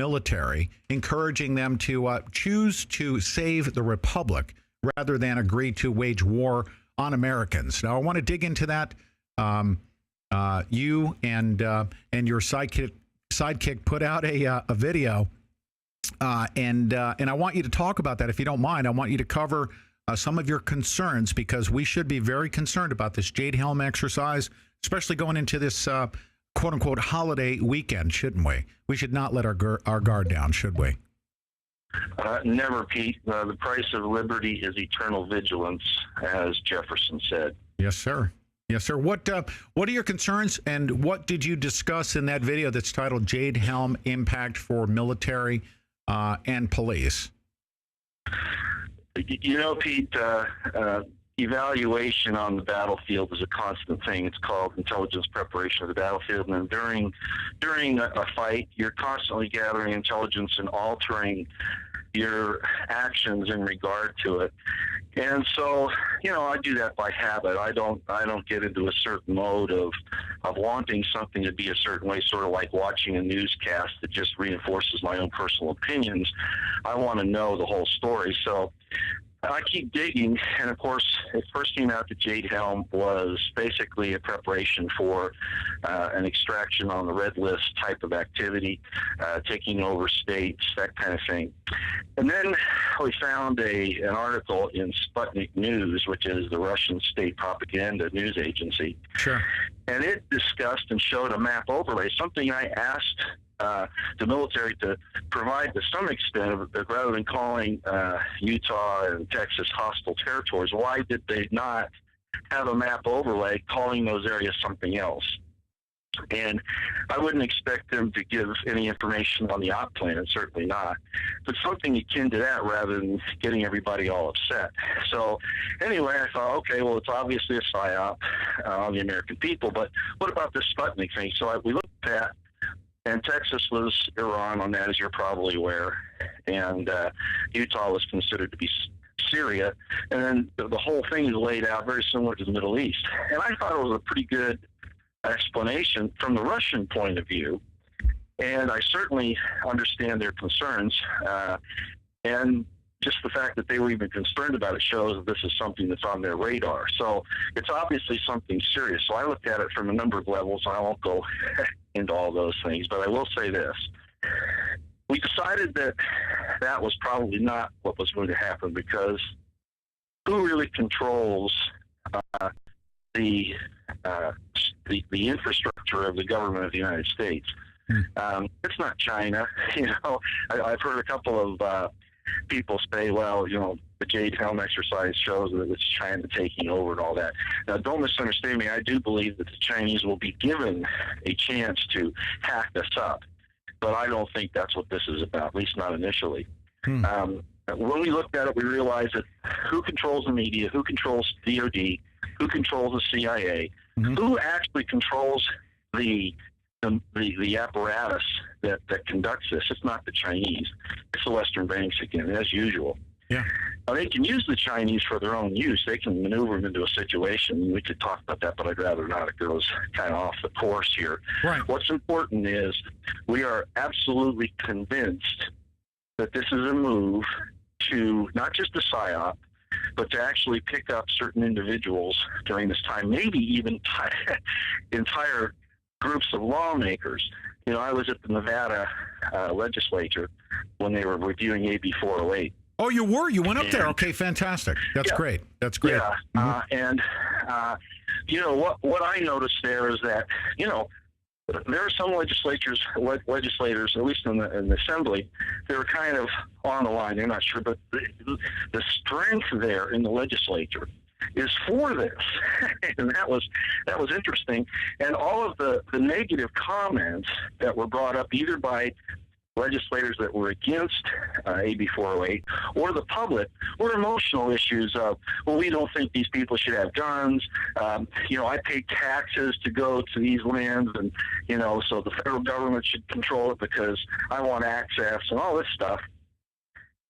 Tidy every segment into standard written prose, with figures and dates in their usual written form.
military, encouraging them to choose to save the republic rather than agree to wage war on Americans. Now, I want to dig into that. You and your sidekick put out a video, and I want you to talk about that if you don't mind. I want you to cover some of your concerns, because we should be very concerned about this Jade Helm exercise, especially going into this quote unquote holiday weekend, shouldn't we? We should not let our guard down, should we? Never, Pete. The price of liberty is eternal vigilance, as Jefferson said. Yes, sir. Yes, sir. What are your concerns, and what did you discuss in that video that's titled Jade Helm Impact for Military and Police? You know, Pete, evaluation on the battlefield is a constant thing. It's called intelligence preparation of the battlefield. And during a fight, you're constantly gathering intelligence and altering your actions in regard to it. And so, you know, I do that by habit. I don't get into a certain mode of wanting something to be a certain way, sort of like watching a newscast that just reinforces my own personal opinions. I want to know the whole story. So I keep digging, and of course, it first came out that Jade Helm was basically a preparation for an extraction on the red list type of activity, taking over states, that kind of thing. And then we found an article in Sputnik News, which is the Russian state propaganda news agency. Sure. And it discussed and showed a map overlay, something I asked the military to provide to some extent, rather than calling Utah and Texas hostile territories. Why did they not have a map overlay calling those areas something else? And I wouldn't expect them to give any information on the op plan, and certainly not, but something akin to that rather than getting everybody all upset. So anyway, I thought, okay, well, it's obviously a psyop on the American people, but what about this Sputnik thing? So we looked at that. And Texas was Iran on that, as you're probably aware, and Utah was considered to be Syria, and then the whole thing is laid out very similar to the Middle East. And I thought it was a pretty good explanation from the Russian point of view, and I certainly understand their concerns, and just the fact that they were even concerned about it shows that this is something that's on their radar. So it's obviously something serious. So I looked at it from a number of levels. I won't go into all those things, but I will say this. We decided that that was probably not what was going to happen, because who really controls the infrastructure of the government of the United States? It's not China. You know, I've heard a couple of people say, well, you know, the Jade Helm exercise shows that it's China taking over and all that. Now, don't misunderstand me. I do believe that the Chinese will be given a chance to hack us up, but I don't think that's what this is about, at least not initially. When we looked at it, we realized that who controls the media, who controls DOD, who controls the CIA, who actually controls the apparatus that conducts this. It's not the Chinese. It's the Western banks again, as usual. Yeah. Now, they can use the Chinese for their own use. They can maneuver them into a situation. We could talk about that, but I'd rather not. It goes kind of off the course here. Right. What's important is we are absolutely convinced that this is a move to not just a PSYOP, but to actually pick up certain individuals during this time, maybe even entire groups of lawmakers. You know, I was at the Nevada legislature when they were reviewing AB 408. Oh, you were? You went up there? Okay, fantastic. That's great. That's great. Yeah, you know, what I noticed there is that, you know, there are some legislators, at least in the assembly, they were kind of on the line. They're not sure, but the strength there in the legislature is for this, and that was interesting. And all of the negative comments that were brought up either by legislators that were against AB 408 or the public were emotional issues of, well, we don't think these people should have guns. You know, I pay taxes to go to these lands, and, you know, so the federal government should control it because I want access and all this stuff.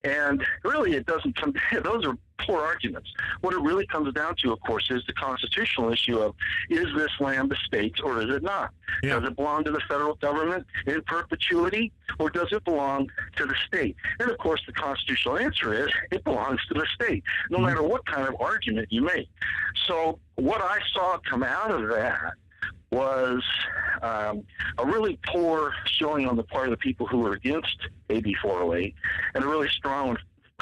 And really, it doesn't come. Those are poor arguments. What it really comes down to, of course, is the constitutional issue of, is this land the state's or is it not? Yeah. Does it belong to the federal government in perpetuity, or does it belong to the state? And of course, the constitutional answer is it belongs to the state, no matter what kind of argument you make. So what I saw come out of that was a really poor showing on the part of the people who were against AB 408 and a really strong one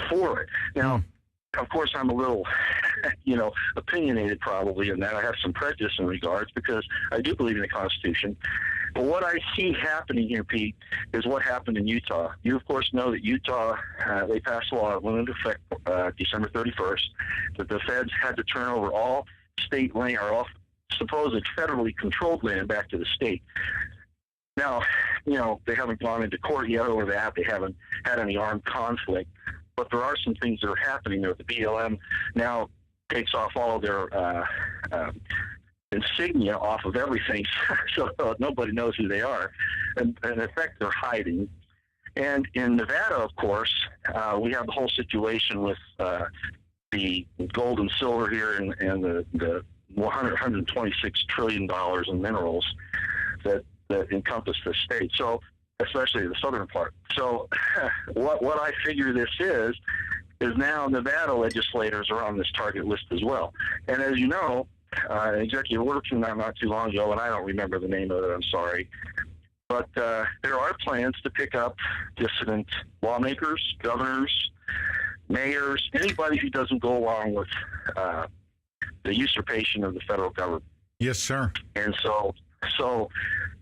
for it. Now, of course, I'm a little, opinionated probably in that. I have some prejudice in regards because I do believe in the Constitution. But what I see happening here, Pete, is what happened in Utah. You, of course, know that Utah, they passed a law that went into effect December 31st, that the feds had to turn over all state land or all supposed federally controlled land back to the state. Now, they haven't gone into court yet over that. They haven't had any armed conflict. But there are some things that are happening there. The BLM now takes off all of their insignia off of everything, so nobody knows who they are. And in effect, they're hiding. And in Nevada, of course, we have the whole situation with the gold and silver here and the $126 trillion in minerals that encompass the state. So, especially the southern part. So what I figure this is now Nevada legislators are on this target list as well. And as you know, an executive order came out not too long ago, and I don't remember the name of it, I'm sorry. But there are plans to pick up dissident lawmakers, governors, mayors, anybody who doesn't go along with the usurpation of the federal government. Yes, sir. And so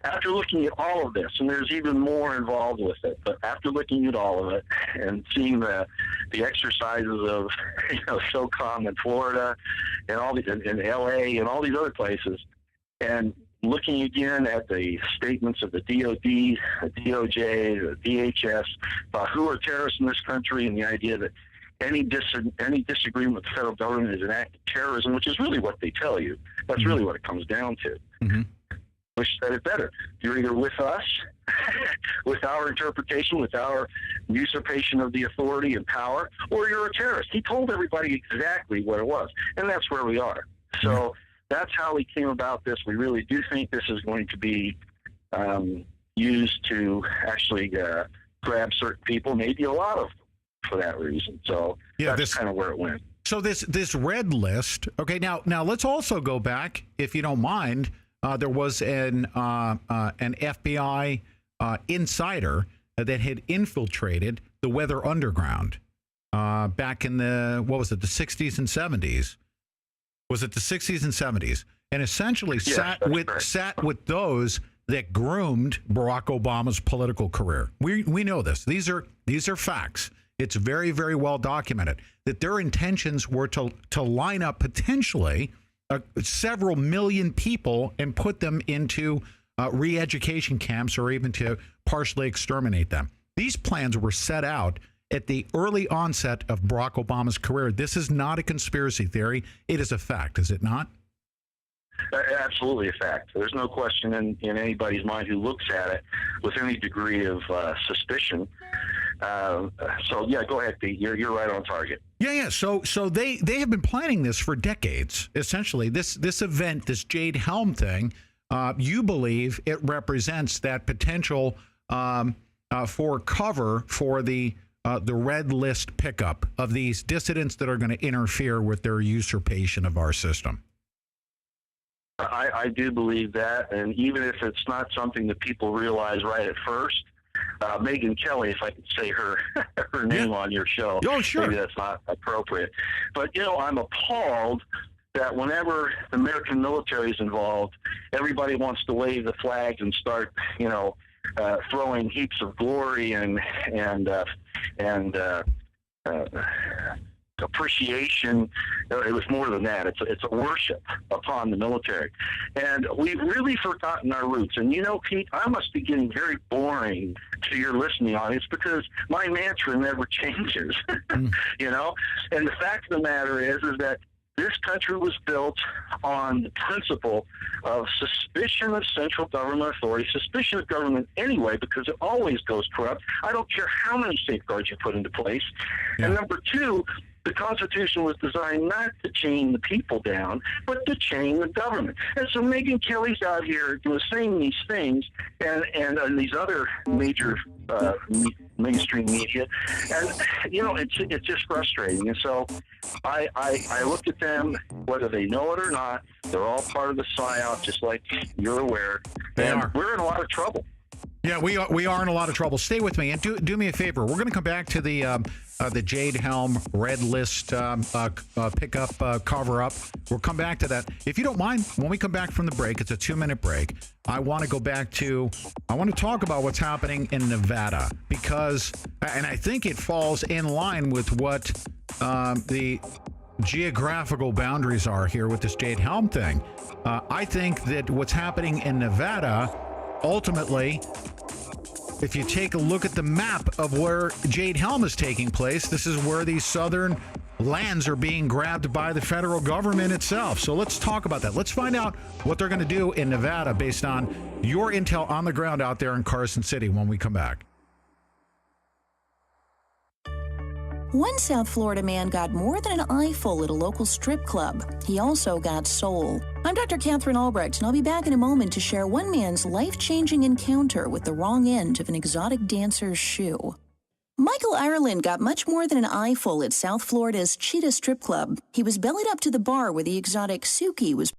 after looking at all of this, and there's even more involved with it, but after looking at all of it and seeing the exercises of SOCOM in Florida and all these in LA and all these other places, and looking again at the statements of the DOD, the DOJ, the DHS about who are terrorists in this country, and the idea that any disagreement with the federal government is an act of terrorism, which is really what they tell you. That's really what it comes down to. Mm-hmm. Wish said it better. You're either with us, with our interpretation, with our usurpation of the authority and power, or you're a terrorist. He told everybody exactly what it was, and that's where we are. So that's how we came about this. We really do think this is going to be used to actually grab certain people, maybe a lot of them, for that reason. So that's kind of where it went. So this red list. Okay, now let's also go back, if you don't mind. There was an FBI insider that had infiltrated the Weather Underground back in the, the 60s and 70s? Was it the 60s and 70s? And essentially sat with those that groomed Barack Obama's political career. We know this. These are facts. It's very, very well documented that their intentions were to line up potentially several million people and put them into re-education camps or even to partially exterminate them. These plans were set out at the early onset of Barack Obama's career. This is not a conspiracy theory. It is a fact, is it not? Absolutely a fact. There's no question in anybody's mind who looks at it with any degree of suspicion. So yeah, go ahead, Pete. You're right on target. Yeah. So they have been planning this for decades. Essentially, this event, this Jade Helm thing, you believe it represents that potential for cover for the red list pickup of these dissidents that are going to interfere with their usurpation of our system. I do believe that, and even if it's not something that people realize right at first, Megyn Kelly, if I could say her name on your show, sure. Maybe that's not appropriate. But, I'm appalled that whenever the American military is involved, everybody wants to wave the flags and start, throwing heaps of glory and appreciation. It was more than that. It's a worship upon the military. And we've really forgotten our roots. And Pete, I must be getting very boring to your listening audience because my mantra never changes. And the fact of the matter is that This country was built on the principle of suspicion of central government authority, suspicion of government anyway, because it always goes corrupt. I don't care how many safeguards you put into place. Yeah. And number two, the Constitution was designed not to chain the people down, but to chain the government. And so Megyn Kelly's out here saying these things, and these other major mainstream media, and it's just frustrating. And so I look at them, whether they know it or not, they're all part of the PSYOP, just like you're aware. They and are. We're in a lot of trouble. Yeah, we are in a lot of trouble. Stay with me and do me a favor. We're going to come back to the Jade Helm red list pickup cover up. We'll come back to that. If you don't mind, when we come back from the break, it's a 2-minute break. I want to talk about what's happening in Nevada because, and I think it falls in line with what the geographical boundaries are here with this Jade Helm thing. I think that what's happening in Nevada, ultimately, if you take a look at the map of where Jade Helm is taking place, this is where these southern lands are being grabbed by the federal government itself. So let's talk about that. Let's find out what they're going to do in Nevada based on your intel on the ground out there in Carson City when we come back. One South Florida man got more than an eyeful at a local strip club. He also got soul. I'm Dr. Catherine Albrecht, and I'll be back in a moment to share one man's life-changing encounter with the wrong end of an exotic dancer's shoe. Michael Ireland got much more than an eyeful at South Florida's Cheetah Strip Club. He was bellied up to the bar where the exotic Suki was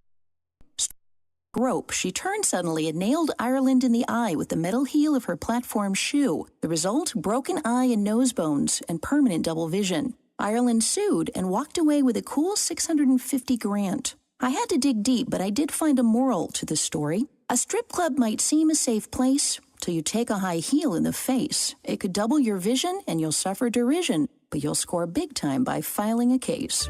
rope. She turned suddenly and nailed Ireland in the eye with the metal heel of her platform shoe. The result, broken eye and nose bones and permanent double vision. Ireland sued and walked away with a cool $650,000. I had to dig deep, but I did find a moral to this story. A strip club might seem a safe place till you take a high heel in the face. It could double your vision and you'll suffer derision, but you'll score big time by filing a case.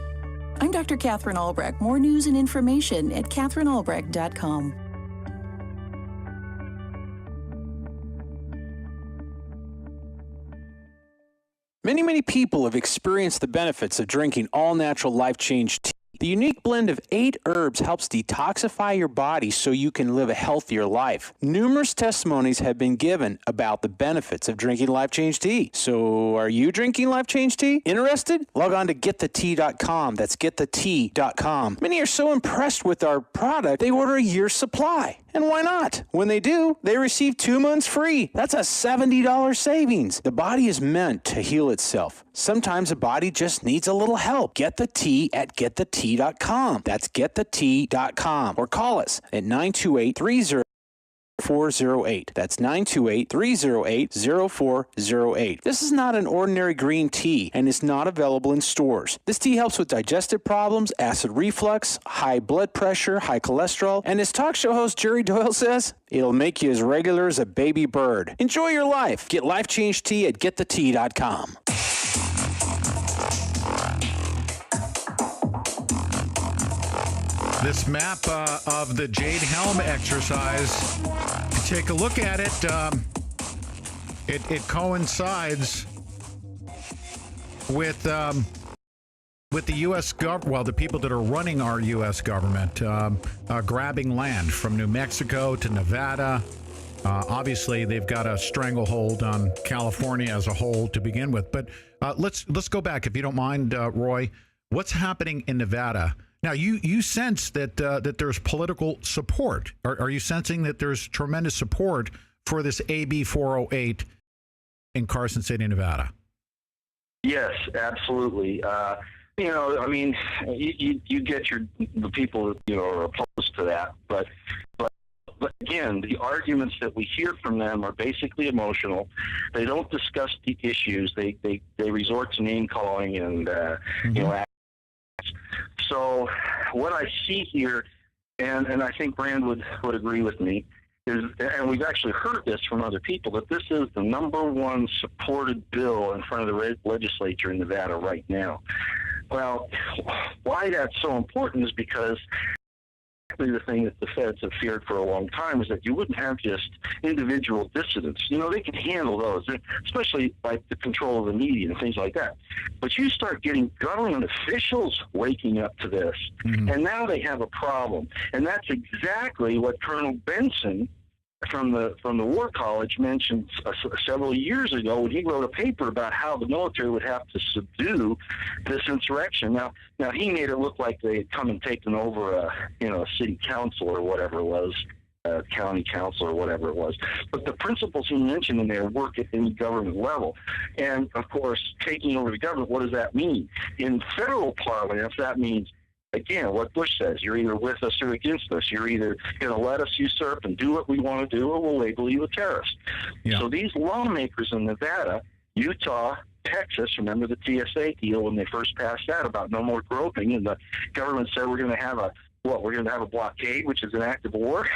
I'm Dr. Catherine Albrecht. More news and information at catherinealbrecht.com. Many people have experienced the benefits of drinking all-natural life-change tea. The unique blend of 8 herbs helps detoxify your body so you can live a healthier life. Numerous testimonies have been given about the benefits of drinking Life Change Tea. So are you drinking Life Change Tea? Interested? Log on to getthetea.com. That's getthetea.com. Many are so impressed with our product, they order a year's supply. And why not? When they do, they receive 2 months free. That's a $70 savings. The body is meant to heal itself. Sometimes the body just needs a little help. Get the tea at getthetea.com. That's getthetea.com. Or call us at 928-30-0408. That's 928-308-0408. This is not an ordinary green tea and is not available in stores. This tea helps with digestive problems, acid reflux, high blood pressure, high cholesterol, and as talk show host Jerry Doyle says, it'll make you as regular as a baby bird. Enjoy your life. Get Life Change Tea at getthetea.com. This map of the Jade Helm exercise, take a look at it. It coincides with the U.S. government, well, the people that are running our U.S. government, grabbing land from New Mexico to Nevada. Obviously, they've got a stranglehold on California as a whole to begin with. But let's go back, if you don't mind, Roy. What's happening in Nevada? Now, you sense that there's political support. Are you sensing that there's tremendous support for this AB 408 in Carson City, Nevada? Yes, absolutely. I mean, you get the people that are opposed to that, but again, the arguments that we hear from them are basically emotional. They don't discuss the issues. They resort to name calling and So what I see here, and I think Brand would agree with me, is, and we've actually heard this from other people, that this is the #1 supported bill in front of the legislature in Nevada right now. Well, why that's so important is because the thing that the feds have feared for a long time, is that you wouldn't have just individual dissidents. You know, they can handle those, especially like the control of the media and things like that. But you start getting government officials waking up to this, and now they have a problem. And that's exactly what Colonel Benson from the War College mentioned several years ago when he wrote a paper about how the military would have to subdue this insurrection. Now he made it look like they had come and taken over a city council or whatever it was, county council or whatever it was. But the principles he mentioned in there work at any government level. And of course, taking over the government, what does that mean? In federal parlance, that means, again, what Bush says, you're either with us or against us. You're either going to let us usurp and do what we want to do, or we'll label you a terrorist. Yeah. So these lawmakers in Nevada, Utah, Texas, remember the TSA deal when they first passed that about no more groping, and the government said we're going to have a blockade, which is an act of war.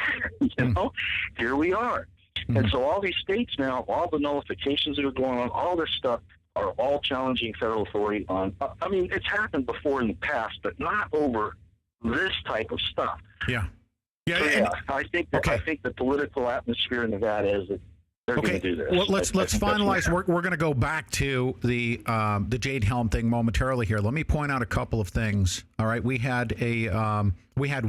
Here we are. And so all these states now, all the nullifications that are going on, all this stuff, are all challenging federal authority on. I mean, it's happened before in the past, but not over this type of stuff. Yeah. Yeah. So, I think the political atmosphere in Nevada is that they're going to do this. Well, let's finalize. We're going to go back to the Jade Helm thing momentarily here. Let me point out a couple of things. All right, we had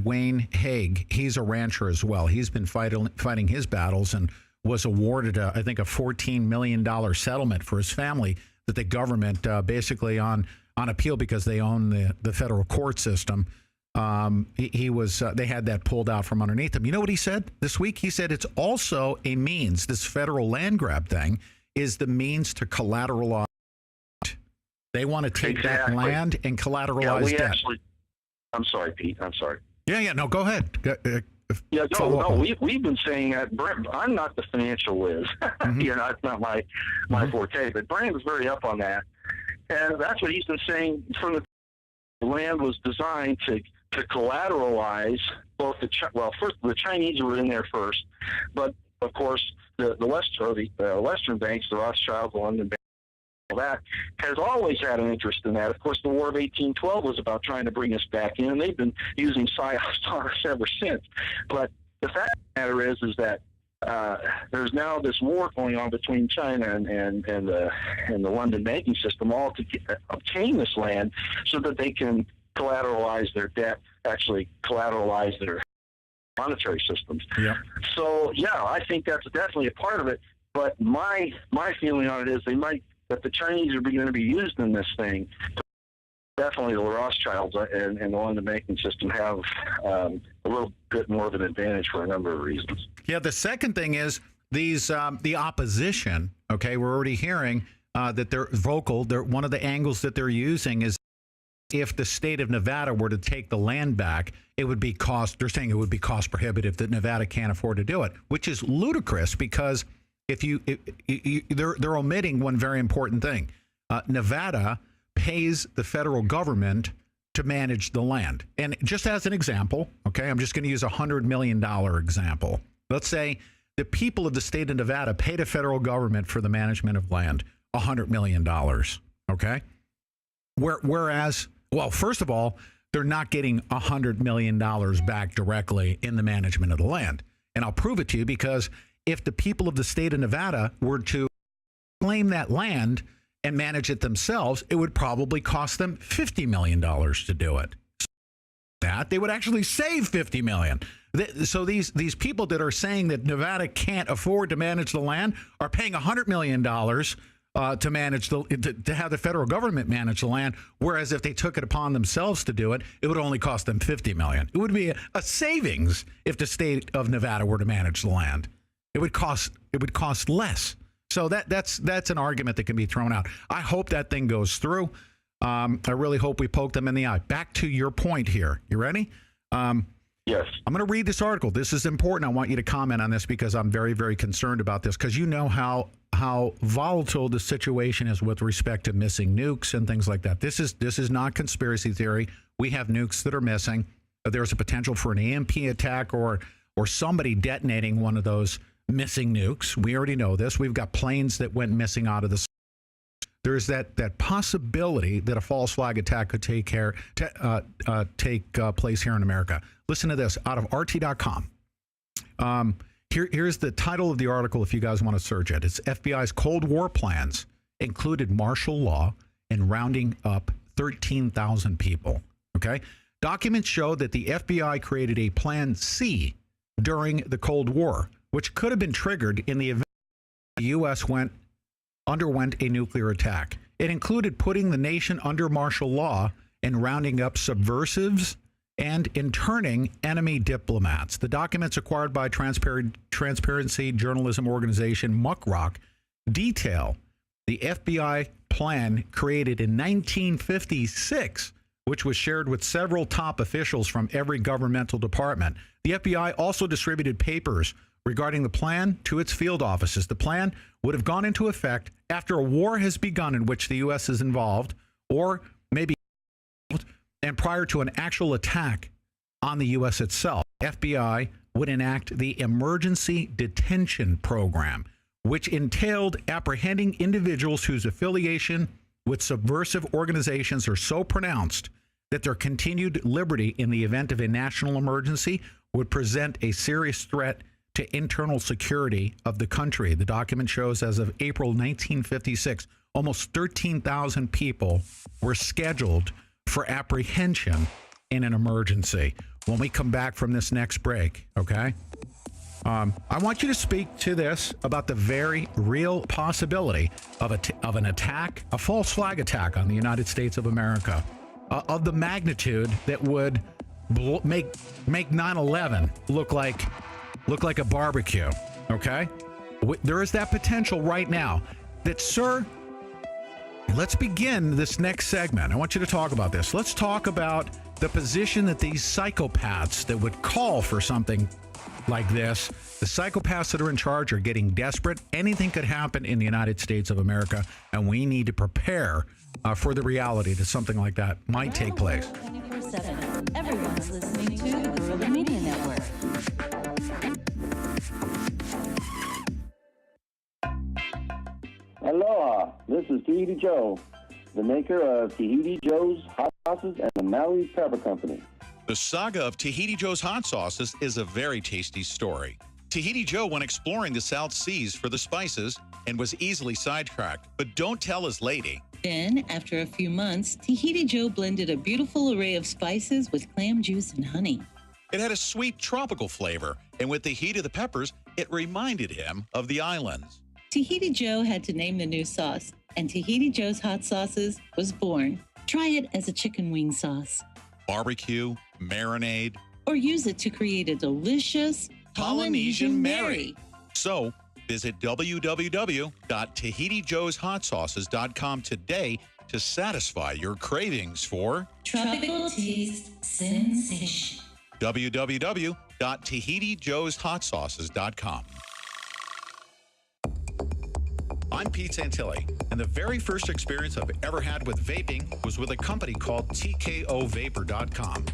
Wayne Haig. He's a rancher as well. He's been fighting his battles and was awarded, I think, a $14 million settlement for his family that the government basically on appeal, because they own the federal court system. He was they had that pulled out from underneath him. You know what he said this week? He said it's also a means. This federal land grab thing is the means to collateralize. They want to take that land and collateralize debt. I'm sorry, Pete. I'm sorry. Yeah. No, go ahead. We've been saying that. I'm not the financial whiz. It's not my forte. But Brand was very up on that, and that's what he's been saying from the land was designed to collateralize both first the Chinese were in there first, but of course the Western banks, the Rothschild, the London Bank, all that has always had an interest in that. Of course, the War of 1812 was about trying to bring us back in, and they've been using psyops on us ever since. But the fact of the matter is that there's now this war going on between China and the London banking system, all to obtain this land so that they can collateralize their debt, actually collateralize their monetary systems. Yeah. So I think that's definitely a part of it. But my feeling on it is that the Chinese are going to be used in this thing. Definitely the Rothschilds and the London banking system have a little bit more of an advantage for a number of reasons. Yeah, the second thing is the opposition, okay, we're already hearing that they're vocal. One of the angles that they're using is if the state of Nevada were to take the land back, it would be they're saying it would be cost prohibitive, that Nevada can't afford to do it, which is ludicrous because they're omitting one very important thing. Nevada pays the federal government to manage the land. And just as an example, okay, I'm just going to use $100 million example. Let's say the people of the state of Nevada pay the federal government for the management of land $100 million, okay? Whereas, well, first of all, they're not getting $100 million back directly in the management of the land. And I'll prove it to you, because if the people of the state of Nevada were to claim that land and manage it themselves, it would probably cost them $50 million to do it. That they would actually save $50 million. So these people that are saying that Nevada can't afford to manage the land are paying $100 million to manage to have the federal government manage the land, whereas if they took it upon themselves to do it, it would only cost them $50 million. It would be a savings if the state of Nevada were to manage the land. It would cost less. So that's an argument that can be thrown out. I hope that thing goes through. I really hope we poke them in the eye. Back to your point here. You ready? Yes. I'm going to read this article. This is important. I want you to comment on this because I'm very, very concerned about this, because you know how volatile the situation is with respect to missing nukes and things like that. This is not conspiracy theory. We have nukes that are missing. There's a potential for an EMP attack or somebody detonating one of those missing nukes. We already know this. We've got planes that went missing out of the there's that possibility that a false flag attack could take place here in America. Listen to this out of RT.com. Here's the title of the article if you guys want to search it. It's FBI's Cold War plans included martial law and rounding up 13,000 people. Okay? Documents show that the FBI created a Plan C during the Cold War, which could have been triggered in the event the U.S. underwent a nuclear attack. It included putting the nation under martial law and rounding up subversives and interning enemy diplomats. The documents acquired by transparency journalism organization Muckrock detail the FBI plan created in 1956, which was shared with several top officials from every governmental department. The FBI also distributed papers regarding the plan to its field offices. The plan would have gone into effect after a war has begun in which the U.S. is involved, or maybe and prior to an actual attack on the U.S. itself. FBI would enact the Emergency Detention Program, which entailed apprehending individuals whose affiliation with subversive organizations are so pronounced that their continued liberty in the event of a national emergency would present a serious threat to internal security of the country. The document shows as of April 1956, almost 13,000 people were scheduled for apprehension in an emergency. When we come back from this next break, okay? I want you to speak to this about the very real possibility of an attack, a false flag attack on the United States of America, of the magnitude that would make 9/11 look like a barbecue. Okay, there is that potential right now. That, sir. Let's begin this next segment. I want you to talk about this. Let's talk about the position that these psychopaths that would call for something like this, the psychopaths that are in charge are getting desperate. Anything could happen in the United States of America, and we need to prepare for the reality that something like that might take place. 24/7. Everyone's listening to the Guerrilla Media Network. Aloha, this is Tahiti Joe, the maker of Tahiti Joe's Hot Sauces and the Maui Pepper Company. The saga of Tahiti Joe's hot sauces is a very tasty story. Tahiti Joe went exploring the South Seas for the spices and was easily sidetracked, but don't tell his lady. Then, after a few months, Tahiti Joe blended a beautiful array of spices with clam juice and honey. It had a sweet tropical flavor, and with the heat of the peppers, it reminded him of the islands. Tahiti Joe had to name the new sauce, and Tahiti Joe's Hot Sauces was born. Try it as a chicken wing sauce, Barbecue, marinade, or use it to create a delicious Polynesian Mary. So, visit www.tahitijoeshotsauces.com today to satisfy your cravings for Tropical taste sensation. www.tahitijoeshotsauces.com. I'm Pete Santilli, and the very first experience I've ever had with vaping was with a company called TKOVapor.com.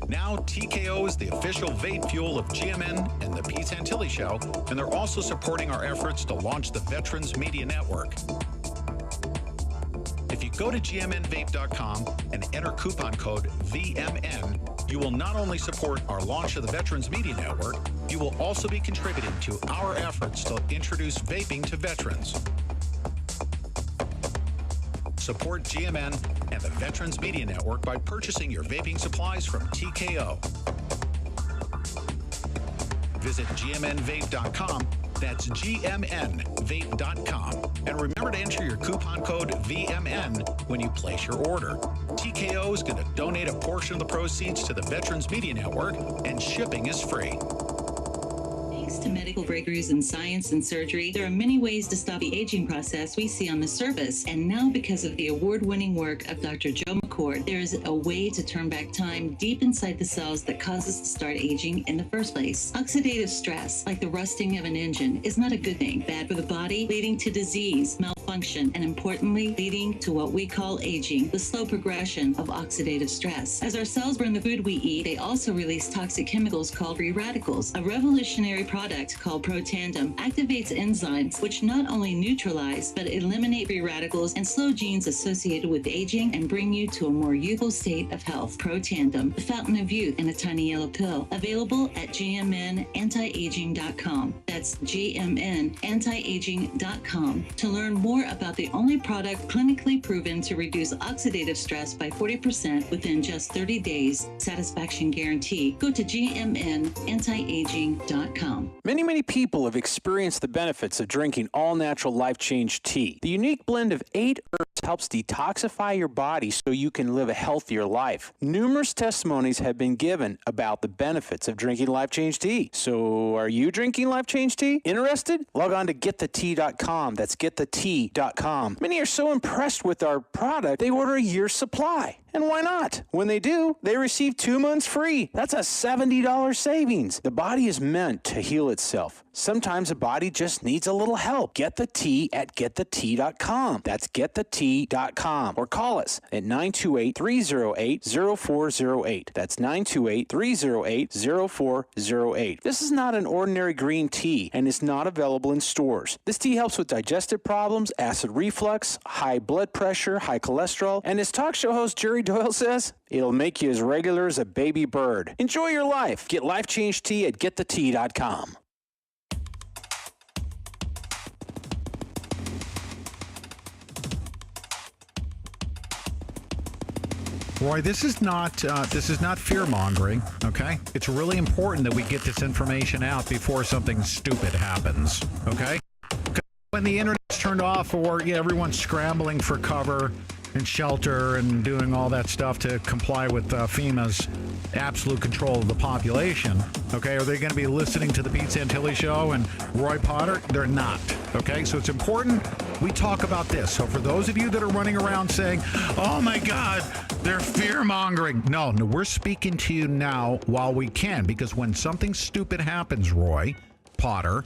Now, TKO is the official vape fuel of GMN and the Pete Santilli Show, and they're also supporting our efforts to launch the Veterans Media Network. If you go to gmnvape.com and enter coupon code VMN, you will not only support our launch of the Veterans Media Network, you will also be contributing to our efforts to introduce vaping to veterans. Support GMN and the Veterans Media Network by purchasing your vaping supplies from TKO. Visit gmnvape.com. That's gmnvape.com. And remember to enter your coupon code VMN when you place your order. TKO is going to donate a portion of the proceeds to the Veterans Media Network, and shipping is free. Thanks to medical breakthroughs in science and surgery, there are many ways to stop the aging process we see on the surface. And now, because of the award-winning work of Dr. Joe cord, there is a way to turn back time deep inside the cells that cause us to start aging in the first place. Oxidative stress, like the rusting of an engine, is not a good thing. Bad for the body, leading to disease, malfunction, and importantly, leading to what we call aging, the slow progression of oxidative stress. As our cells burn the food we eat, they also release toxic chemicals called free radicals. A revolutionary product called Protandim activates enzymes which not only neutralize but eliminate free radicals and slow genes associated with aging and bring you to a more youthful state of health. Protandim, the fountain of youth in a tiny yellow pill, available at gmnantiaging.com. That's gmnantiaging.com to learn more about the only product clinically proven to reduce oxidative stress by 40% within just 30 days. Satisfaction guarantee. Go to gmnantiaging.com. Many people have experienced the benefits of drinking all-natural Life Change tea. The unique blend of 8 herbs helps detoxify your body so you can live a healthier life. Numerous testimonies have been given about the benefits of drinking Life Change tea. So are you drinking Life Change tea? Interested? Log on to getthetea.com. That's getthetea.com. Many are so impressed with our product, they order a year's supply. And why not? When they do, they receive 2 months free. That's a $70 savings. The body is meant to heal itself. Sometimes the body just needs a little help. Get the tea at getthetea.com. That's getthetea.com. Or call us at 928-308-0408. That's 928-308-0408. This is not an ordinary green tea and is not available in stores. This tea helps with digestive problems, acid reflux, high blood pressure, high cholesterol, and as talk show host Jerry Doyle says, it'll make you as regular as a baby bird. Enjoy your life. Get Life Change tea at getthetea.com. Roy, this is not fear mongering. Okay, it's really important that we get this information out before something stupid happens. Okay, when the internet's turned off or everyone's scrambling for cover and shelter and doing all that stuff to comply with FEMA's absolute control of the population. Okay, are they going to be listening to the Pete Santilli show and Roy Potter? They're not. Okay, so it's important we talk about this. So for those of you that are running around saying, oh my God, they're fear-mongering. No, we're speaking to you now while we can, because when something stupid happens, Roy Potter,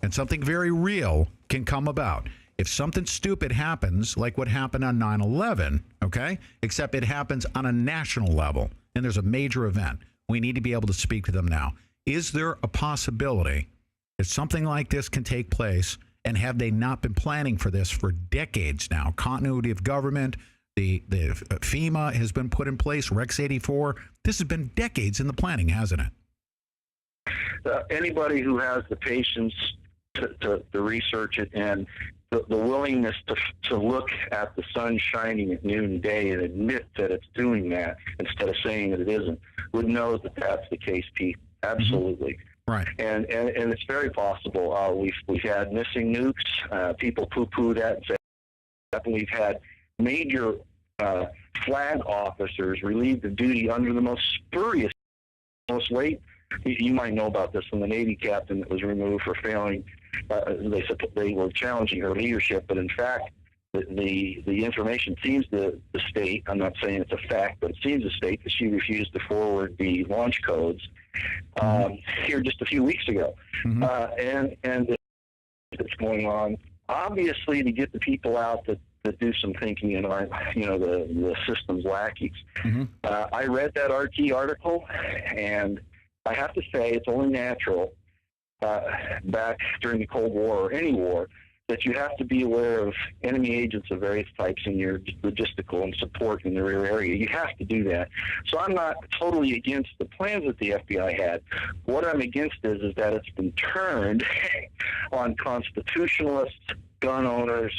and something very real can come about. If something stupid happens, like what happened on 9/11, okay, except it happens on a national level, and there's a major event, we need to be able to speak to them now. Is there a possibility that something like this can take place, and have they not been planning for this for decades now? Continuity of government, the FEMA has been put in place, Rex 84. This has been decades in the planning, hasn't it? Anybody who has the patience to research it and the willingness to look at the sun shining at noonday and admit that it's doing that instead of saying that it isn't would know that that's the case, Pete. Absolutely. Mm-hmm. Right. And it's very possible. We've had missing nukes. People poo-poo that and say that. We've had major flag officers relieved of duty under the most spurious, most late. You might know about this from the Navy captain that was removed for failing. They were challenging her leadership, but in fact, the information seems to state, I'm not saying it's a fact, but it seems to state that she refused to forward the launch codes here just a few weeks ago. Mm-hmm. And it's going on, obviously, to get the people out that do some thinking and aren't, the system's lackeys. Mm-hmm. I read that RT article, and I have to say it's only natural back during the Cold War or any war that you have to be aware of enemy agents of various types in your logistical and support in the rear area. You have to do that. So I'm not totally against the plans that the FBI had. What I'm against is that it's been turned on constitutionalists, gun owners,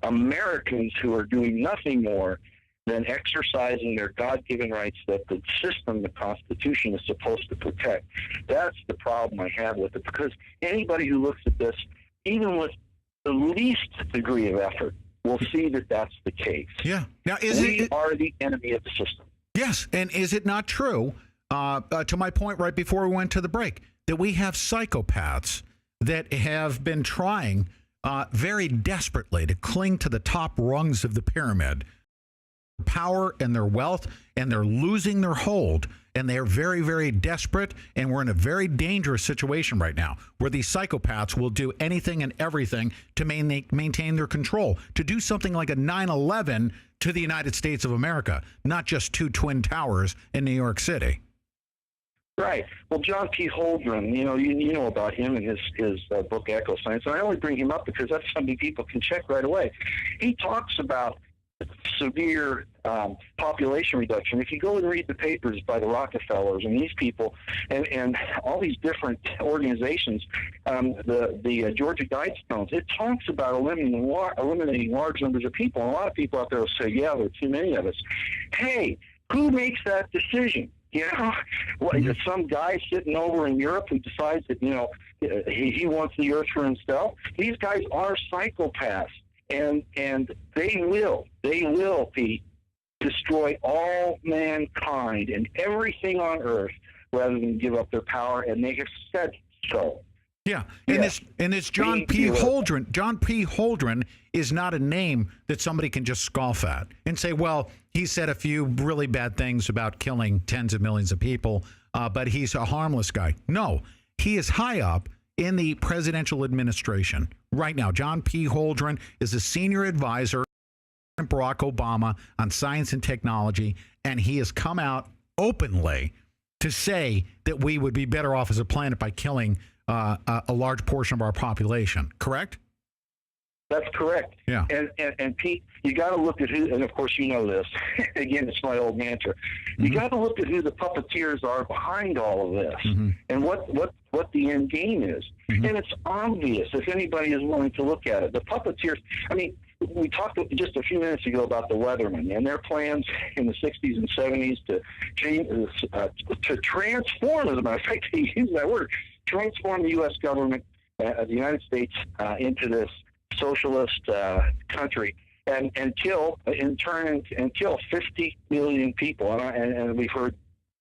Americans who are doing nothing more than exercising their God-given rights that the system, the Constitution, is supposed to protect. That's the problem I have with it, because anybody who looks at this, even with the least degree of effort, will see that that's the case. Yeah. Now, we are the enemy of the system. Yes, and is it not true, to my point right before we went to the break, that we have psychopaths that have been trying very desperately to cling to the top rungs of the pyramid, power and their wealth, and they're losing their hold, and they're very, very desperate, and we're in a very dangerous situation right now where these psychopaths will do anything and everything to maintain their control, to do something like a 9/11 to the United States of America, not just two twin towers in New York City. Right. Well, John P. Holdren, you know about him and his book Echo Science, and I only bring him up because that's something people can check right away. He talks about severe population reduction. If you go and read the papers by the Rockefellers and these people and all these different organizations, the Georgia Guidestones, it talks about eliminating large numbers of people. And a lot of people out there will say, yeah, there are too many of us. Hey, who makes that decision? You know, is it some guy sitting over in Europe who decides that, he wants the earth for himself? These guys are psychopaths, and they will, Pete, destroy all mankind and everything on earth rather than give up their power, and they have said so. Yeah, and this John P. Holdren. John P. Holdren is not a name that somebody can just scoff at and say, well, he said a few really bad things about killing tens of millions of people, but he's a harmless guy. No, he is high up in the presidential administration right now. John P. Holdren is a senior advisor to Barack Obama on science and technology, and he has come out openly to say that we would be better off as a planet by killing a large portion of our population. Correct? That's correct. Yeah. And Pete, you got to look at who, and of course you know this. Again, it's my old mantra. You got to look at who the puppeteers are behind all of this, and what the end game is. And it's obvious if anybody is willing to look at it. The puppeteers. I mean, we talked just a few minutes ago about the Weathermen and their plans in the 60s and 70s to change, to transform. As a matter of fact, they use that word. Transform the U.S. government, the United States, into this socialist country, and kill 50 million people. And we've heard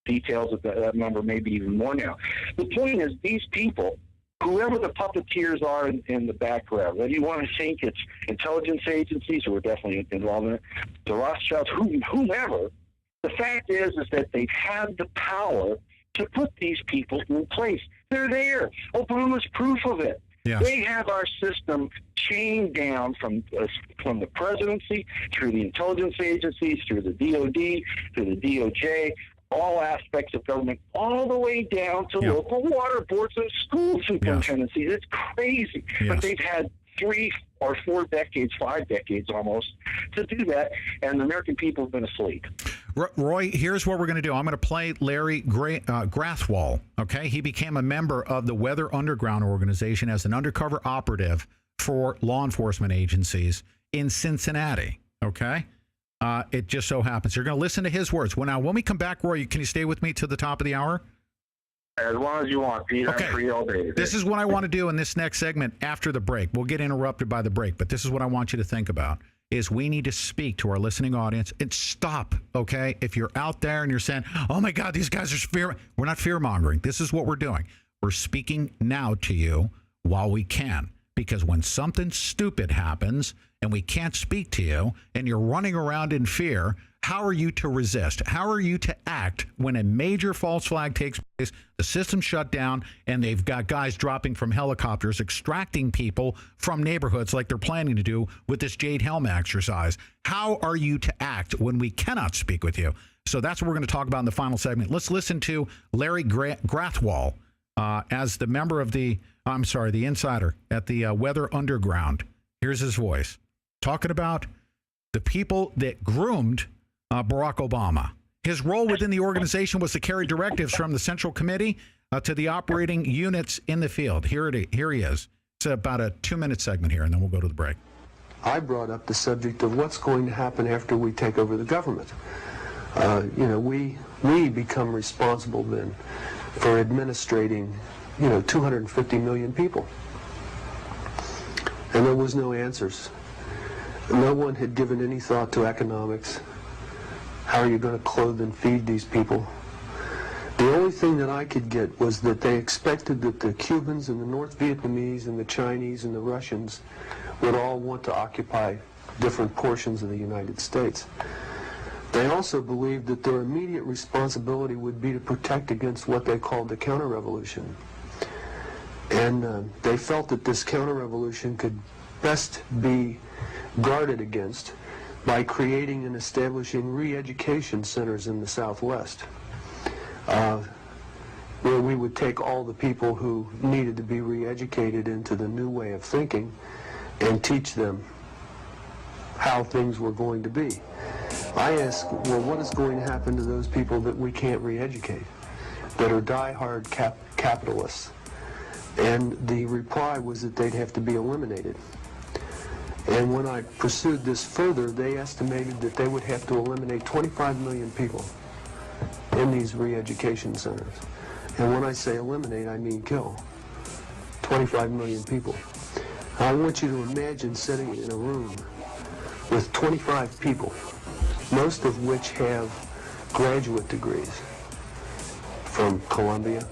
details of that number, maybe even more now. The point is, these people, whoever the puppeteers are in the background, whether you want to think it's intelligence agencies who are definitely involved in it, the Rothschilds, whomever, the fact is that they've had the power to put these people in place. They're there. Obama's proof of it. Yes. They have our system chained down from the presidency through the intelligence agencies, through the DOD, through the DOJ, all aspects of government, all the way down to local water boards and school superintendencies. Yes. It's crazy. Yes. But they've had 3 or 4 decades, 5 decades almost, to do that, and the American people have been asleep. Roy, here's what we're going to do. I'm going to play Larry Grathwohl, okay? He became a member of the Weather Underground organization as an undercover operative for law enforcement agencies in Cincinnati, okay? It just so happens. You're going to listen to his words. When we come back, Roy, can you stay with me to the top of the hour? As long as you want, Pete. Okay. I'm free all day today. This is what I want to do in this next segment after the break. We'll get interrupted by the break, but this is what I want you to think about, is we need to speak to our listening audience and stop, okay? If you're out there and you're saying, oh, my God, these guys are we're not fear-mongering. This is what we're doing. We're speaking now to you while we can, because when something stupid happens and we can't speak to you and you're running around in fear, how are you to resist? How are you to act when a major false flag takes place, the system's shut down, and they've got guys dropping from helicopters, extracting people from neighborhoods like they're planning to do with this Jade Helm exercise? How are you to act when we cannot speak with you? So that's what we're going to talk about in the final segment. Let's listen to Larry Grathwohl as the member of the insider at the Weather Underground. Here's his voice talking about the people that groomed Barack Obama. His role within the organization was to carry directives from the Central Committee to the operating units in the field. Here he is. It's about a 2-minute segment here, and then we'll go to the break. I brought up the subject of what's going to happen after we take over the government. We become responsible then for administrating, 250 million people. And there was no answers. No one had given any thought to economics. How are you going to clothe and feed these people? The only thing that I could get was that they expected that the Cubans and the North Vietnamese and the Chinese and the Russians would all want to occupy different portions of the United States. They also believed that their immediate responsibility would be to protect against what they called the counter-revolution. And they felt that this counter-revolution could best be guarded against by creating and establishing re-education centers in the Southwest, where we would take all the people who needed to be re-educated into the new way of thinking and teach them how things were going to be. I asked, well, what is going to happen to those people that we can't re-educate, that are die-hard capitalists? And the reply was that they'd have to be eliminated. And when I pursued this further, they estimated that they would have to eliminate 25 million people in these re-education centers. And when I say eliminate, I mean kill. 25 million people. I want you to imagine sitting in a room with 25 people, most of which have graduate degrees from Columbia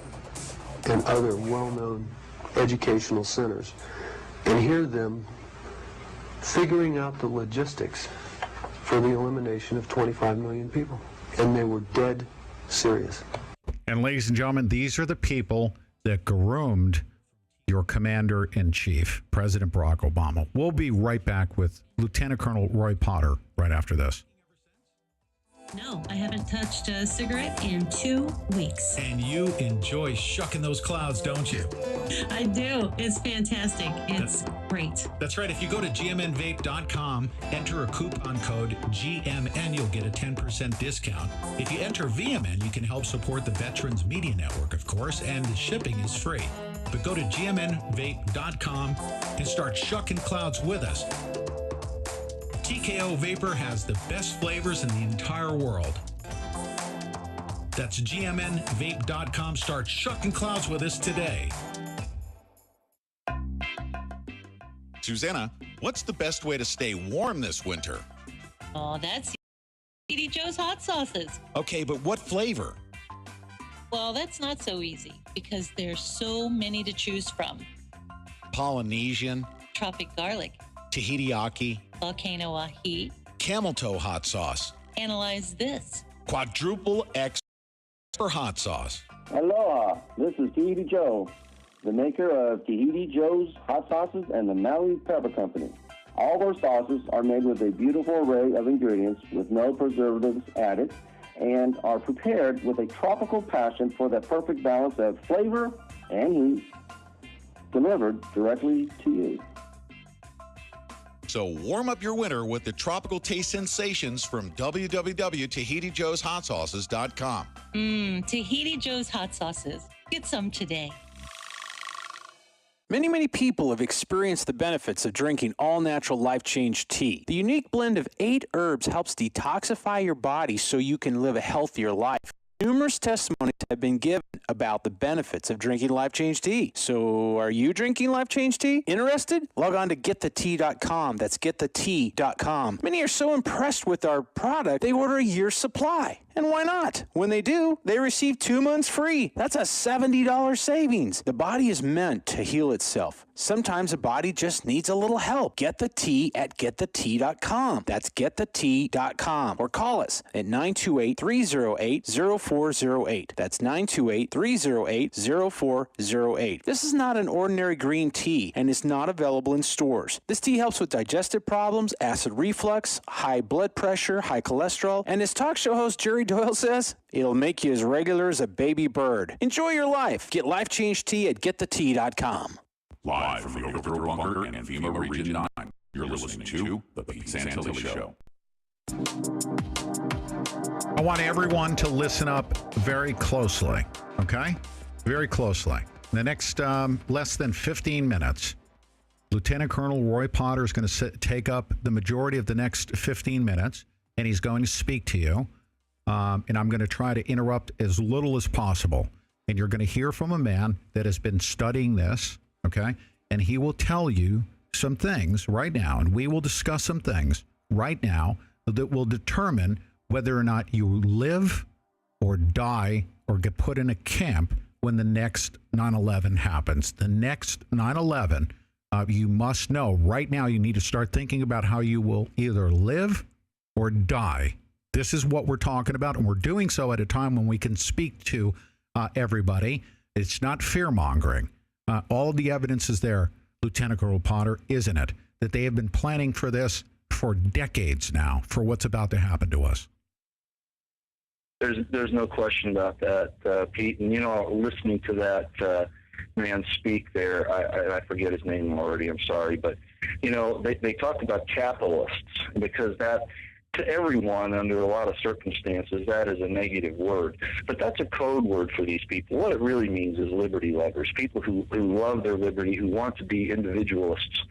and other well-known educational centers, and hear them figuring out the logistics for the elimination of 25 million people. And they were dead serious. And ladies and gentlemen, these are the people that groomed your commander-in-chief, President Barack Obama. We'll be right back with Lieutenant Colonel Roy Potter right after this. No, I haven't touched a cigarette in 2 weeks. And you enjoy shucking those clouds, don't you? I do. It's fantastic. It's great. That's right. If you go to gmnvape.com, enter a coupon code GMN, you'll get a 10% discount. If you enter VMN, you can help support the Veterans Media Network, of course, and the shipping is free. But go to gmnvape.com and start shucking clouds with us. TKO Vapor has the best flavors in the entire world. That's gmnvape.com. Start shucking clouds with us today. Susanna, what's the best way to stay warm this winter? Oh, that's Tahiti Joe's hot sauces. Okay, but what flavor? Well, that's not so easy because there's so many to choose from. Polynesian, Tropic garlic, Tahitiaki, volcano ahi. camel toe hot sauce, Analyze this. quadruple X for hot sauce. Aloha, this is Tahiti Joe, the maker of Tahiti Joe's Hot Sauces and the Maui Pepper Company. All of our sauces are made with a beautiful array of ingredients with no preservatives added and are prepared with a tropical passion for that perfect balance of flavor and heat delivered directly to you. So warm up your winter with the tropical taste sensations from www.TahitiJoesHotSauces.com. Tahiti Joe's hot sauces. Get some today. Many people have experienced the benefits of drinking all-natural Life Change tea. The unique blend of 8 herbs helps detoxify your body so you can live a healthier life. Numerous testimonies have been given about the benefits of drinking Life Change tea. So are you drinking Life Change tea? Interested? Log on to getthetea.com. That's getthetea.com. Many are so impressed with our product, they order a year's supply. And why not? When they do, they receive 2 months free. That's a $70 savings. The body is meant to heal itself. Sometimes the body just needs a little help. Get the tea at getthetea.com. That's getthetea.com. Or call us at 928-308-0408. That's 928-308-0408. This is not an ordinary green tea and is not available in stores. This tea helps with digestive problems, acid reflux, high blood pressure, high cholesterol, and as talk show host Jerry Doyle says, it'll make you as regular as a baby bird. Enjoy your life. Get Life Change tea at getthetea.com. Live from the Overthrow Bunker and FEMA Region 9, you're listening to The Pete Santilli Show. I want everyone to listen up very closely, okay? Very closely. In the next less than 15 minutes, Lieutenant Colonel Roy Potter is going to take up the majority of the next 15 minutes, and he's going to speak to you. And I'm going to try to interrupt as little as possible. And you're going to hear from a man that has been studying this, okay? And he will tell you some things right now, and we will discuss some things right now that will determine whether or not you live or die or get put in a camp when the next 9/11 happens. The next 9/11, you must know right now you need to start thinking about how you will either live or die This is what we're talking about, and we're doing so at a time when we can speak to everybody. It's not fear-mongering. All of the evidence is there, Lieutenant Colonel Potter, isn't it? That they have been planning for this for decades now, for what's about to happen to us. There's no question about that, Pete. And, listening to that man speak there, I forget his name already, I'm sorry. But, they talked about capitalists, because that, to everyone under a lot of circumstances, that is a negative word. But that's a code word for these people. What it really means is liberty lovers, people who love their liberty, who want to be individualists,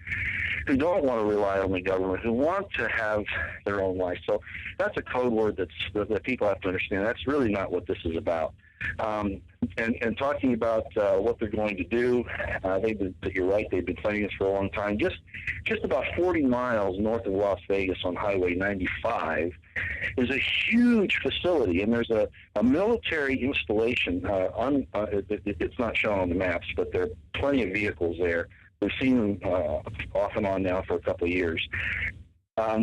who don't want to rely on the government, who want to have their own life. So that's a code word that people have to understand. That's really not what this is about. And talking about what they're going to do, you're right, they've been planning this for a long time. Just about 40 miles north of Las Vegas on Highway 95 is a huge facility, and there's a military installation. It's not shown on the maps, but there are plenty of vehicles there. We've seen them off and on now for a couple of years.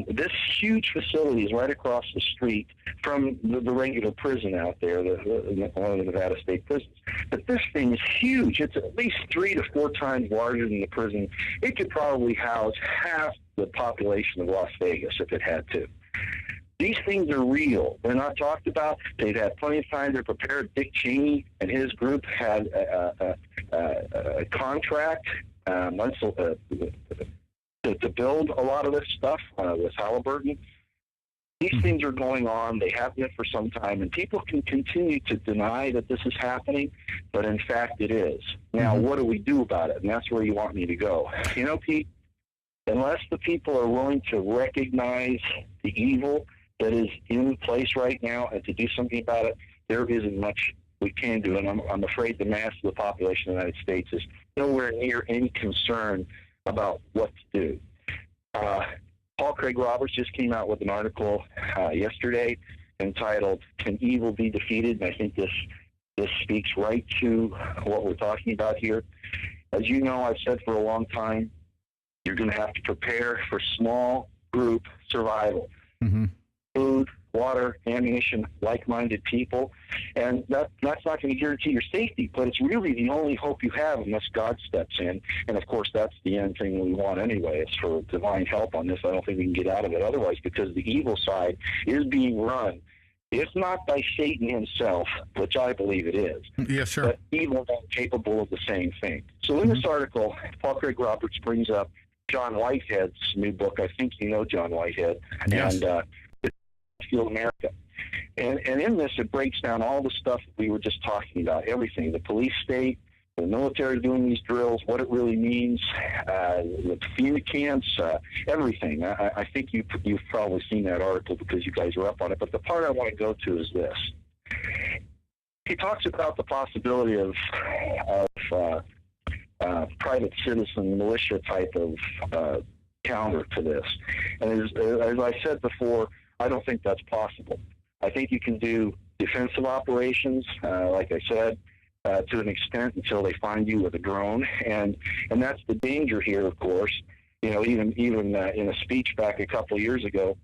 This huge facility is right across the street from the regular prison out there, one of the Nevada state prisons. But this thing is huge. It's at least 3 to 4 times larger than the prison. It could probably house half the population of Las Vegas if it had to. These things are real. They're not talked about. They've had plenty of time to prepare. Dick Cheney and his group had a contract to build a lot of this stuff with Halliburton. These things are going on. They have been for some time, and people can continue to deny that this is happening, but in fact it is. Now, what do we do about it? And that's where you want me to go. Pete, unless the people are willing to recognize the evil that is in place right now and to do something about it, there isn't much we can do. And I'm afraid the mass of the population of the United States is nowhere near any concern about what to do. Paul Craig Roberts just came out with an article yesterday entitled "Can Evil Be Defeated?" And I think this speaks right to what we're talking about here. As you know, I've said for a long time, you're going to have to prepare for small group survival. Food, water, ammunition, like-minded people, and that's not going to guarantee your safety, but it's really the only hope you have unless God steps in. And of course, that's the end thing we want anyway, is for divine help on this. I don't think we can get out of it otherwise, because the evil side is being run, if not by Satan himself, which I believe it is. Yes, sir. But evil is capable of the same thing. So in this article, Paul Craig Roberts brings up John Whitehead's new book. I think you know John Whitehead. Yes. And America. And in this, it breaks down all the stuff that we were just talking about, everything, the police state, the military doing these drills, what it really means, the FEMA camps, everything. I think you've probably seen that article because you guys are up on it. But the part I want to go to is this. He talks about the possibility of private citizen militia type of counter to this. And as I said before, I don't think that's possible. I think you can do defensive operations, like I said, to an extent until they find you with a drone, and that's the danger here. Of course, even in a speech back a couple of years ago,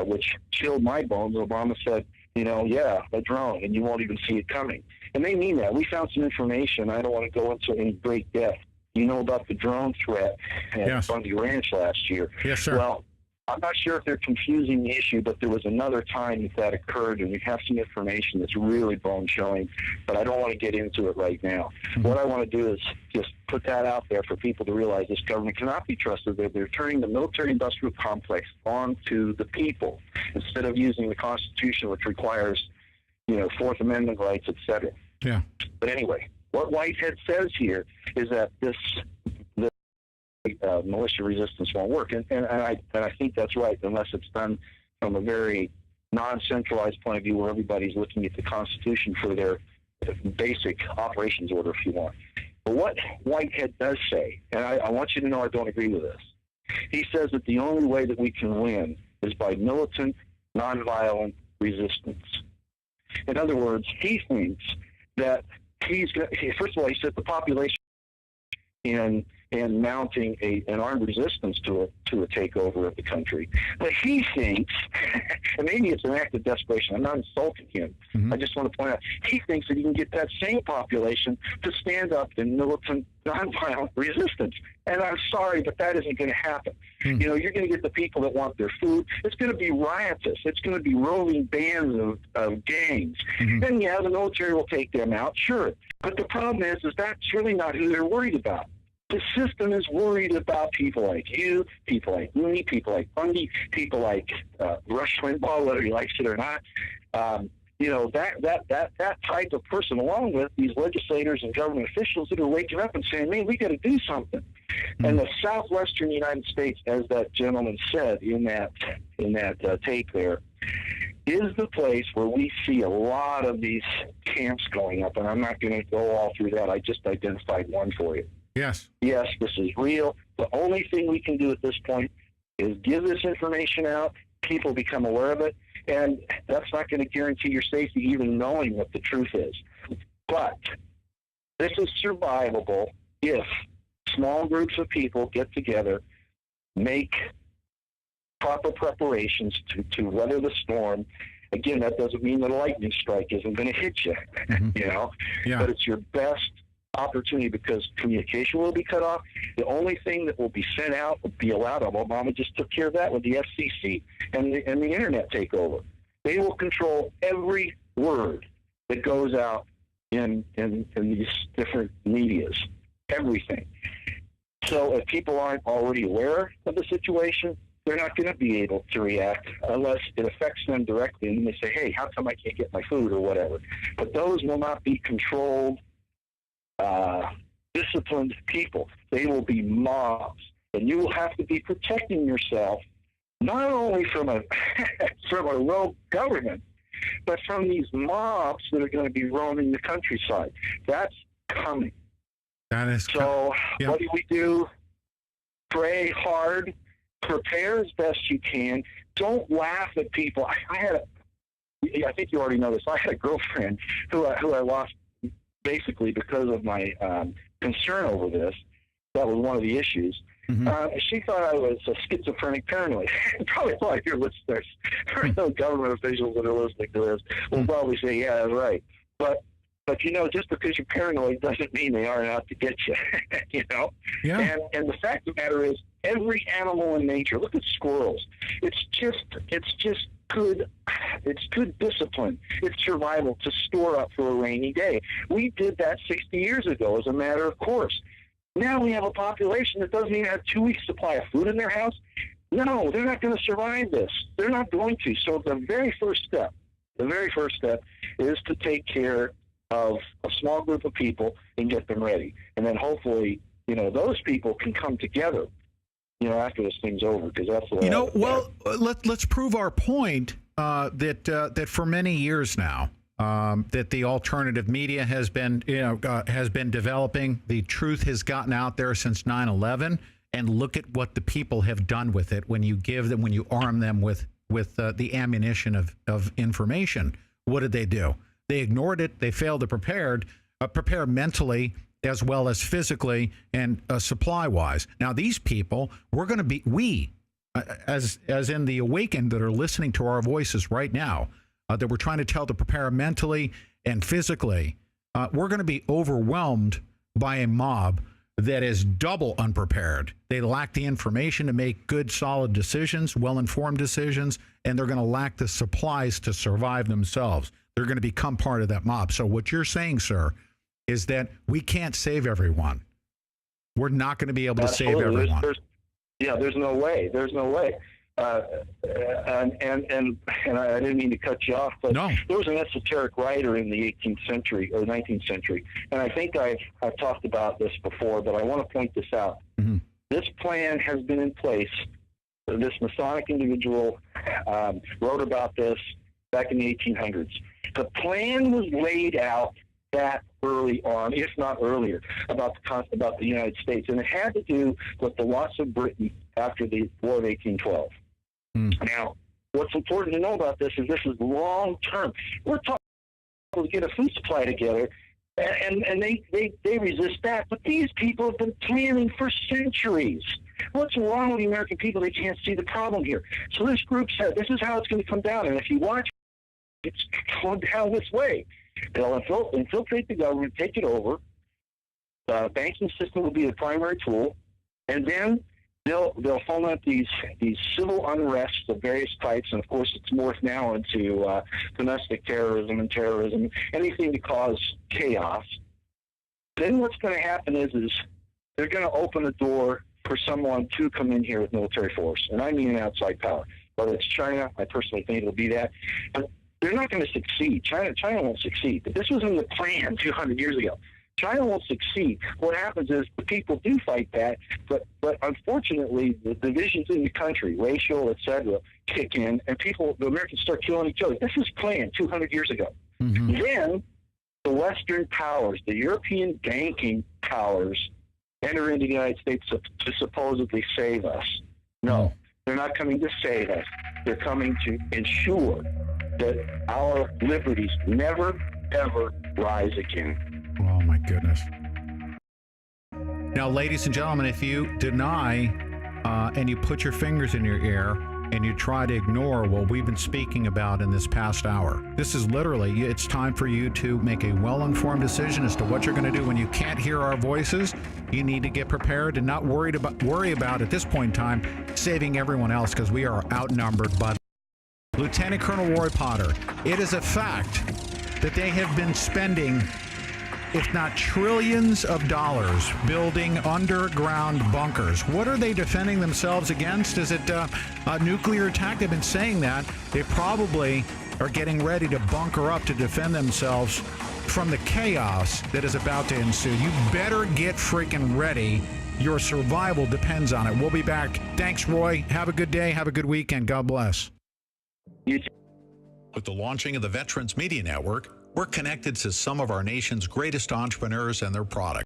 which chilled my bones, Obama said, yeah, a drone, and you won't even see it coming. And they mean that. We found some information. I don't want to go into any great depth. You know about the drone threat at Bundy Ranch last year. Yes, sir. Well, I'm not sure if they're confusing the issue, but there was another time that occurred, and we have some information that's really bone-chilling, but I don't want to get into it right now. What I want to do is just put that out there for people to realize this government cannot be trusted. They're turning the military-industrial complex onto the people instead of using the Constitution, which requires, Fourth Amendment rights, et cetera. Yeah. But anyway, what Whitehead says here is that the militia resistance won't work, and I think that's right, unless it's done from a very non-centralized point of view where everybody's looking at the Constitution for their basic operations order, if you want. But what Whitehead does say, and I want you to know I don't agree with this, he says that the only way that we can win is by militant, nonviolent resistance. In other words, he thinks that first of all, he said the population in and mounting an armed resistance to a takeover of the country. But he thinks, and maybe it's an act of desperation, I'm not insulting him, I just want to point out, he thinks that he can get that same population to stand up in militant, nonviolent resistance. And I'm sorry, but that isn't going to happen. You know, you're going to get the people that want their food. It's going to be riotous. It's going to be roving bands of gangs. And yeah, the military will take them out, sure. But the problem is that's really not who they're worried about. The system is worried about people like you, people like me, people like Bundy, people like Rush Limbaugh, whether he likes it or not. You know, that type of person, along with these legislators and government officials that are waking up and saying, man, we got to do something. And the southwestern United States, as that gentleman said in that tape there, is the place where we see a lot of these camps going up. And I'm not going to go all through that. I just identified one for you. Yes. Yes, this is real. The only thing we can do at this point is give this information out. People become aware of it. And that's not going to guarantee your safety, even knowing what the truth is. But this is survivable if small groups of people get together, make proper preparations to weather the storm. Again, that doesn't mean that a lightning strike isn't going to hit you, you know, but it's your best opportunity because communication will be cut off. The only thing that will be sent out will be allowed. Obama just took care of that with the FCC and the internet takeover. They will control every word that goes out in these different medias, everything. So if people aren't already aware of the situation, they're not going to be able to react unless it affects them directly and they say, hey, how come I can't get my food or whatever. But those will not be controlled, disciplined people. They will be mobs. And you will have to be protecting yourself not only from a rogue government, but from these mobs that are going to be roaming the countryside. That's coming. That is so. What do? Pray hard. Prepare as best you can. Don't laugh at people. I think you already know this. I had a girlfriend who I lost basically because of my concern over this. That was one of the issues. She thought I was a schizophrenic paranoid. Probably a lot of your listeners, or no government officials that are listening to this, will probably say, yeah, that's right. But you know, just because you're paranoid doesn't mean they aren't out to get you. You know? Yeah. And the fact of the matter is, every animal in nature, look at squirrels. It's just good. It's good discipline. It's survival to store up for a rainy day. We did that 60 years ago as a matter of course. Now we have a population that doesn't even have 2 weeks' supply of food in their house. No, they're not going to survive this. They're not going to. So the very first step is to take care of a small group of people and get them ready. And then hopefully, you know, those people can come together, you know, after this thing's over, because that's the way. You know, let's prove our point that for many years now, that the alternative media has been developing. The truth has gotten out there since 9/11, and look at what the people have done with it. When you arm them with the ammunition of information, what did they do? They ignored it. They failed to prepare mentally as well as physically and supply-wise. Now, these people, as in the awakened that are listening to our voices right now, that we're trying to tell to prepare mentally and physically, we're going to be overwhelmed by a mob that is double unprepared. They lack the information to make good, solid decisions, well-informed decisions, and they're going to lack the supplies to survive themselves. They're going to become part of that mob. So what you're saying, sir, is that we can't save everyone. We're not going to be able to save everyone. There's no way. There's no way. And I didn't mean to cut you off, but there was an esoteric writer in the 18th century or 19th century, and I think I've talked about this before, but I want to point this out. This plan has been in place. This Masonic individual wrote about this back in the 1800s. The plan was laid out that early on, if not earlier, about the United States, and it had to do with the loss of Britain after the War of 1812. Now, what's important to know about this is long term. We're talking to get a food supply together And they resist that. But these people have been planning for centuries. What's wrong with the American people? They can't see the problem here. So this group said, this is how it's going to come down. And if you watch, it's going down this way. They'll infiltrate the government, take it over. The banking system will be the primary tool. And then they'll foment these civil unrests of various types. And, of course, it's morphed now into domestic terrorism and terrorism, anything to cause chaos. Then what's going to happen is they're going to open the door for someone to come in here with military force. And I mean an outside power. Whether it's China, I personally think it'll be that. And they're not going to succeed. China won't succeed. But this was in the plan 200 years ago. China won't succeed. What happens is the people do fight back, but unfortunately the divisions in the country, racial, etc., kick in, and the Americans start killing each other. This was planned 200 years ago. Mm-hmm. Then the Western powers, the European banking powers, enter into the United States to supposedly save us. No, they're not coming to save us. They're coming to ensure that our liberties never, ever rise again. Oh, my goodness. Now, ladies and gentlemen, if you deny and you put your fingers in your ear and you try to ignore what we've been speaking about in this past hour, this is literally, it's time for you to make a well-informed decision as to what you're going to do when you can't hear our voices. You need to get prepared and not worry about at this point in time saving everyone else, because we are outnumbered by Lieutenant Colonel Roy Potter. It is a fact that they have been spending, if not trillions of dollars, building underground bunkers. What are they defending themselves against? Is it a nuclear attack? They've been saying that. They probably are getting ready to bunker up to defend themselves from the chaos that is about to ensue. You better get freaking ready. Your survival depends on it. We'll be back. Thanks, Roy. Have a good day. Have a good weekend. God bless. With the launching of the Veterans Media Network, we're connected to some of our nation's greatest entrepreneurs and their products.